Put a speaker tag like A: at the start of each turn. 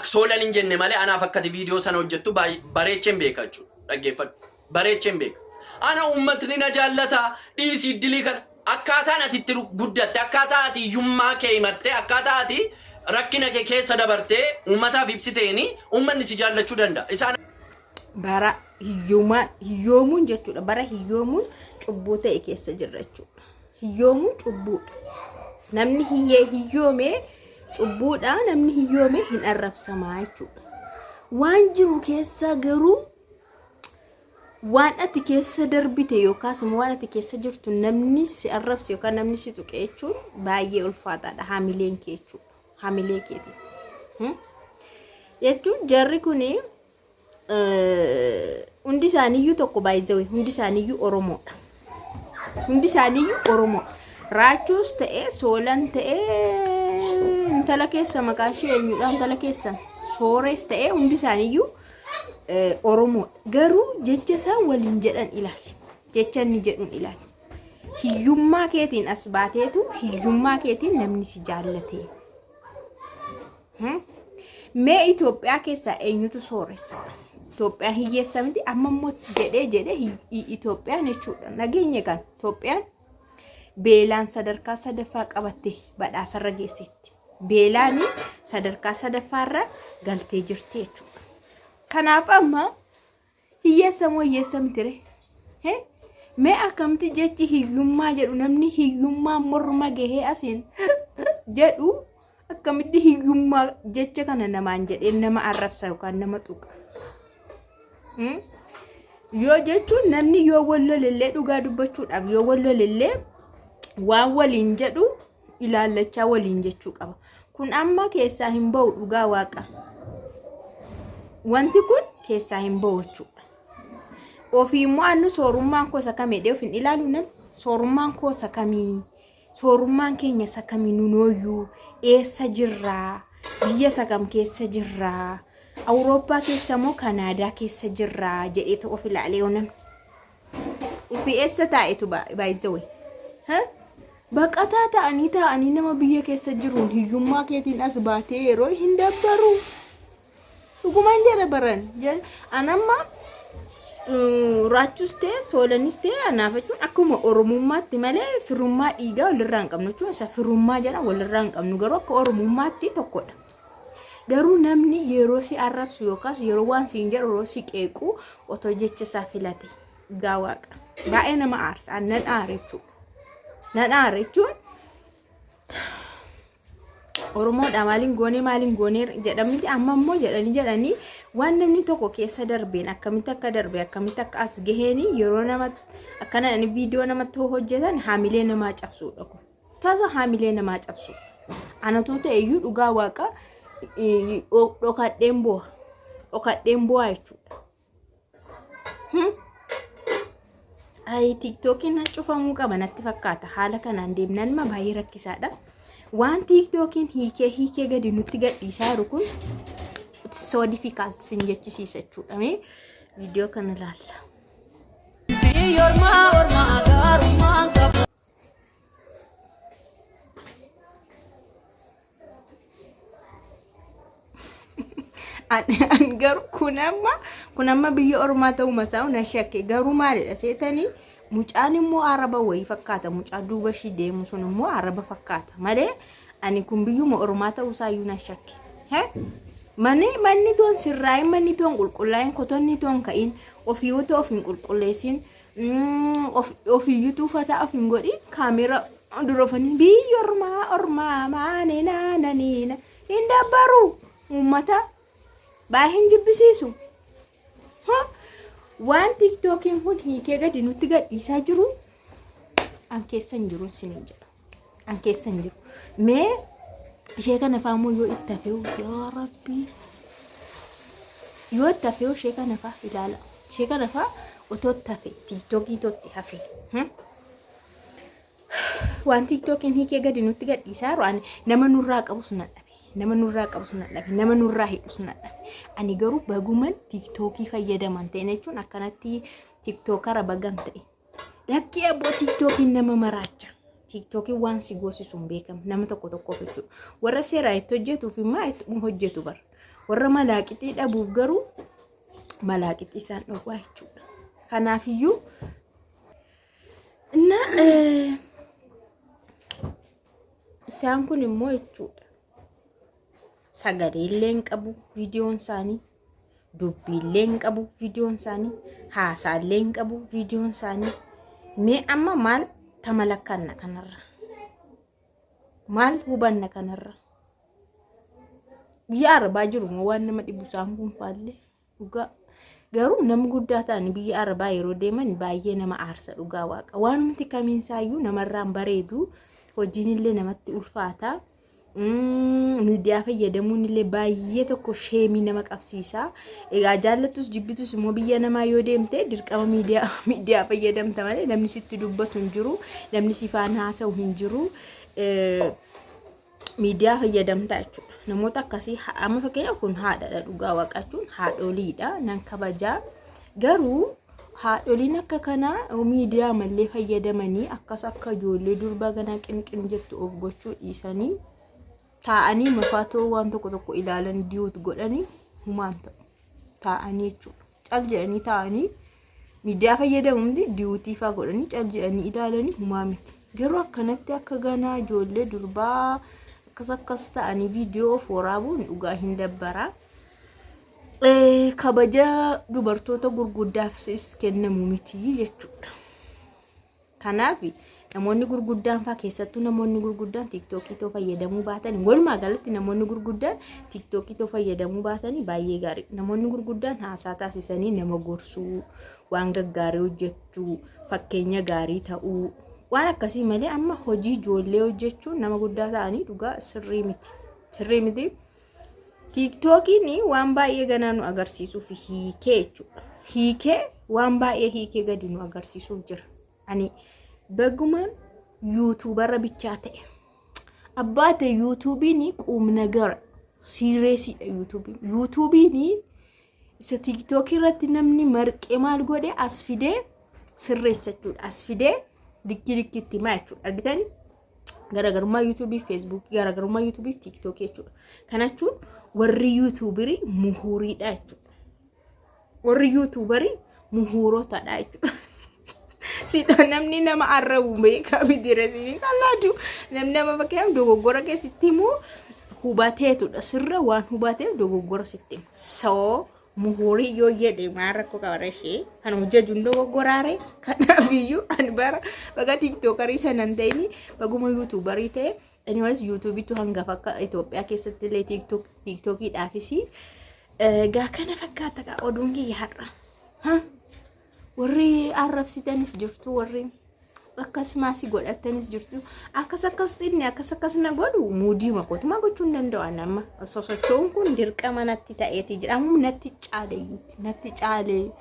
A: solan hin jenne malee anaaf akkati viidiyoo sana hojjettu bareecheen beeka jechuudha. Dhaggeeffadhu. Bareecheen beeka. Ana uummatni na jaallata dhiisii dilii kana akkaataan ati itti guddatte akkaataa ati hiyyummaa kee himatte akkaataa ati rakkina kee keessa dabartee uummataaf ibsiteeni uummanni si jaallachuu danda'a. Isaan
B: bara hiyyoomuun jechuudha. Bara hiyyoomuun cubbuu ta'e keessa jirra jechuudha. Hiyyoomuun cubbuudha. Namni hiyyoomee cubbuudha. Namni hiyyoomee hin arrabsamaa jechuudha. Waan jiru keessa garuu waan ati keessa darbite yookaas waan ati keessa jirtu namni si arrabse yookaan namni si tuqe jechuun baay'ee ulfaataadha. Hamileen kee jechuudha. Hamilee keeti. Jechuun jarri kuni hundi isaaniiyyuu tokko baay'ee hundi isaaniiyyuu Oromoodha. Hundi isaaniiyyuu Oromoo. Raachuus ta'ee Soolan ta'ee intala keessa maqaan ishee eenyudha? Intala keessa Soores ta'ee hundi isaaniiyyuu Oromoo. Garuu jecha isaan waliin jedhan ilaali. Jecha inni jedhuun ilaali. Hiyyummaa keetiin as baateetu hiyyummaa keetiin namni si jaallatee. Mee Itoophiyaa keessaa eenyutu sooressa? Itoophiyaan hiyyeessa miti amma immoo jedhee Itoophiyaan jechuudha. Nageenya kan Itoophiyaan beelaan sadarkaa sadaffaa qabattee badhaasarra geessetti. Beelaan sadarkaa sadaffaarra galtee jirti jechuudha. Kanaaf amma hiyyeessa moo hiyyeessa mitire? Mee akkamti jechi hiyyummaa jedhu namni hiyyummaa morma gahee asiin jedhu akkamitti hiyyummaa jecha kana namaan jedhee nama arrabsa yookaan nama tuqa? Yoo jechuun namni yoo wallolellee dhugaa dubbachuudhaaf yoo wallolellee waan waliin jedhu ilaallachaa waliin jechuu qaba. Kun amma keessaa hin ba'u dhugaa waaqa. Wanti kun keessaa hin ba'u jechuudha. Ofii immoo annu soorummaan koo sakamee of hin ilaalu nam soorummaan koo sakamii soorummaan keenya sakamii nunooyyuu eessa jirraa biyya sakam keessa jirraa Awurooppaa keessa moo Kanaadaa keessa jirraa jedheetu of ilaalee onam. Ofii eessa taa'etu baay'ee baqataa ta'anii nama biyya keessa jiruun hiyyummaa keetiin as baatee yeroo hin dabbaru. Dhugumaan jedha baran. Anamma raachuus ta'e Soolanis ta'e anaaf jechuun akkuma Oromummaatti malee firummaa dhiigaa walirraa hin qabnu jechuun isa firummaa jedhan walirraa hin qabnu garuu akka Oromummaatti tokkodha. Garuu namni yeroo si arrabsu yookaas yeroo waan siin jedhu yeroo si qeequ otoo jecha isaa filate gaa waaqa baay'ee nama aarsa. Nan aare jechuudha. Nan aare jechuun Oromoodha maaliin goonee jedhamti amma immoo jedhanii waan namni tokko keessa darbeen akkamitti akka darbe akkamitti akka as gaheen yeroo nama akkana viidiyoo namatti hojjetan hamilee namaa cabsuudha kun. Tasa hamilee namaa cabsu. Anatu ta'eyyuu dhugaa waaqa dhokadheen bu'aa jechuudha. Ay TikTokiin cufamuu qaba natti fakkaata. Haala kanaan deemnan ma baay'ee rakkisaadha. Waan TikTokiin hiikee gadi nutti gadhiisaa jiru kun so difficult sin jechisiisa jechuudha. Mee viidiyoo kana ilaalla. Garuu kun amma biyya Oromaa ta'uu masaa na shakke garuu maalidha seetanii mucaan immoo araba wayii fakkaata mucaa duuba ishii deemu sun immoo araba fakkaata malee ani kun biyyuma Oromaa ta'uu isaayyuu na shakke. Manni toon sirraa'in manni toon qulqullaa'in kotonni toon ka'in ofiyyuutu of hin qulqulleessin ofiyyuutu uffata of hin godhin kaamera durofanii biyya Oromaa maanii naananiina hin dabbaru uummata. Baay'een jibbisiisu. Waan TikTokiin kun hiikee gadi nutti gadhiisaa jiru an keessa hin jiru sinin jedha. An keessa hin jiru. Mee ishee kana faamoo yoo itti hafeewu yaa Rabbi. Yoo itti hafeewu ishee kana faa ilaala. Ishee kana faa otoo itti hafee TikTokii totti hafee. Waan TikTokiin hiikee gadi nutti gadhiisaa jiru nama nurraa qabu sun dhabe. Nama nurraa qabu sun dhabe. Nama nurraa hidhu sun dhabe. Ani garuu baguman TikTokii fayyadaman ta'e jechuun akkanatti TikTokara bagan ta'e. Lakkii abboo TikTokiin nama maraacha. TikTokiin waan si goosisu hin beekamu nama tokko jechuudha. Warra seeraa itti hojjetuuf immoo itti hojjetu bara. warra malaaqitii dhabuuf garuu malaaqitii isaan dhowwaa jechuudha. Kanaafiyyuu isaan kun immoo jechuudha sagalee illee hin qabu viidiyoon isaanii, dubbii illee hin qabu viidiyoon isaanii, haasaa illee hin qabu viidiyoon isaanii. Mee amma maal tamalakkanna kanarra? Maal hubanna kanarra? Biyya Arabaa jiru moo waan nama dhibu isaan kun faallee dhugaa. Garuu nama guddaa ta'anii biyya Arabaa yeroo deeman baay'ee nama aarsa dhugaa waaqa. Waan nuti kamiinsaayyuu namarraan bareedu, hojiin illee namatti ulfaata. Miidiyaa fayyadamuun illee baay'ee tokko sheemii nama qabsiisa. Egaa jaallattus jibbitus immoo biyya namaa yoo deemte dirqama miidiyaa fayyadamta malee namni sitti dubbatu hin jiru, namni si faana haasa'u hin jiru. Miidiyaa fayyadamta jechuudha. Namoota akkasii amma fakkeenyaaf kun haadha dhugaa waaqachuun haadholiidha nan kabajaa. Garuu haadholiin akka kanaa miidiyaa mallee fayyadamanii akkas akka ijoollee durbaa ganaa qinqin jettu of gochuu dhiisanii taa'anii mafaatoo waan tokko ilaalan diyuut godhanii humaan ta'u taa'anii jechuudha. Cal jedhanii taa'anii miidiyaa fayyadamuun diyuutii fa'aa godhanii cal jedhanii ilaalanii humaa miti. Garuu akkanatti akka ganaa ijoollee durbaa akkas ta'anii viidiyoo of waraabuun dhugaa hin dabbara. Kabaja dubartoota gurguddaafis kennamu miti jechuudha. Kanaaf namoonni gurguddaan fa'aa keessattuu namoonni gurguddaan TikTokii too fayyadamuu baatanii walumaa galatti namoonni gurguddaan TikTokii too fayyadamuu baatanii baay'ee gaarii. Namoonni gurguddaan haasaa taasisanii nama gorsuu, waan gaggaarii hojjechuu, fakkeenya gaarii ta'uu waan akkasii malee amma hojii ijoollee hojjechuun nama guddaa ta'anii dhugaa sirrii miti. Sirrii miti. TikTokiin waan baay'ee ganaa nu agarsiisuuf hiikee jechuudha. Hiikee waan baay'ee hiikee gadi nu agarsiisuuf jira. Ani bagumaan YouTuberra bichaa ta'e. Abbaate YouTubiin quumna gara siireesiidha YouTubiin. YouTubiin isa TikTok irratti namni marqee maal godhe as fidee sirreessa jechuudha. As fidee dikkitti himaa jechuudha. Argitanii? Garaagarummaa YouTube fi Facebook, garaagarummaa YouTube fi TikTok jechuudha. Kana jechuun warri YouTuberii muhuriidha jechuudha. Warri YouTuberii muhurootadha jechuudha. Sidoo namni nama arrabu beekaa midirasiin kalaadu namni nama fakkeenyaaf dogoggora keessatti immoo hubateetudha. Sirra waan hubateef dogoggora sitti hima. So muhurii yoo jedhe maal rakkoo qaba ishee kan hojjechuun dogoggoraare kanaafiyyuu ani bara baga TikTokerii sanan ta'ini baguma YouTuberii ta'e anyways YouTubetu hangafa akka Itoophiyaa keessatti illee TikTokiidhaafis gaa kana fakkaata ka oduun kiyya har'a. Warri arrabsitanis jirtu, warri akkasumas godhatanis jirtu. Akkas na godhu muudii makootuma gochuun danda'an amma sosochoon kun dirqama natti ta'eeti jedhamu natti caale